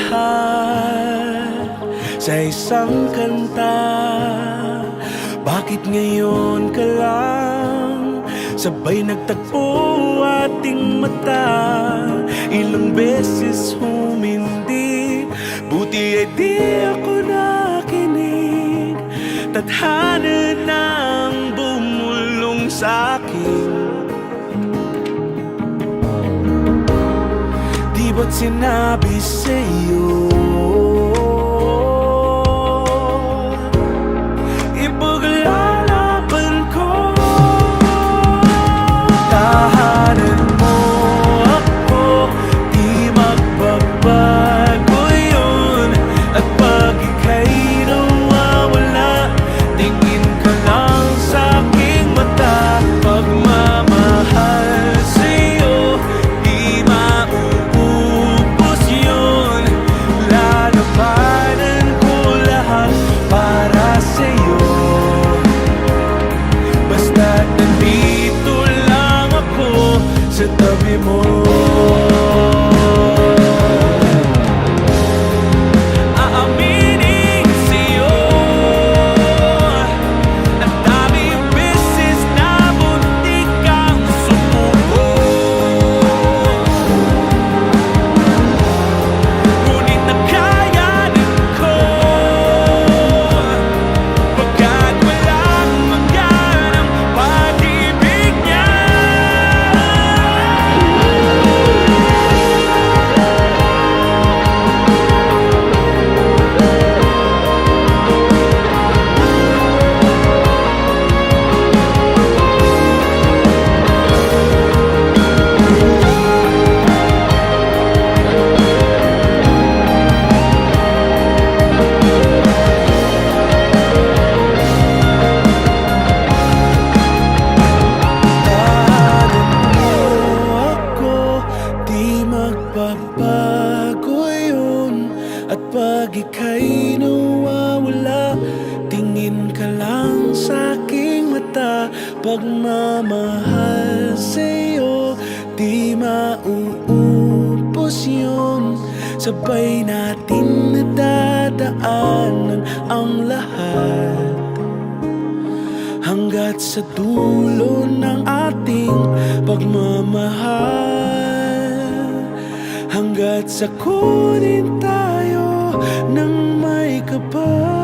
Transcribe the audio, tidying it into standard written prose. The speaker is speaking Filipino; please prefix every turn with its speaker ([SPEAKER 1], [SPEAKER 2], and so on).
[SPEAKER 1] lahat sa isang kanta. Bakit ngayon ka lang sabay nagtagpo ating mata? Ilang beses humindi, buti ay di ako nakinig. Tadhana nang bumulong sa'kin. Di ba't sinabi sa'yo ipaglalaban ko? Tahanan mo ako, di magbabago yun. At pag ika'y nawawala, tingin ka lang sa'king mata. Pagmamahal sa'yo, di mauubos yun. Lalabanan ko lahat para sa'yo. Basta't nandito lang ako sa tabi mo. Aaminin sa'yo, ang daming beses na muntik kang sumuko. Ngunit nakayanan ko, pagkat walang maganang pag-ibig niya. Di magbabago yun. At pag ika'y nawawala, tingin ka lang sa'king mata. Pagmamahal sa'yo, di mauubos yun. Sabay natin nadadaanan ang lahat hanggat sa dulo ng ating pagmamahal. Hanggat sa kunin tayo ng may kapal.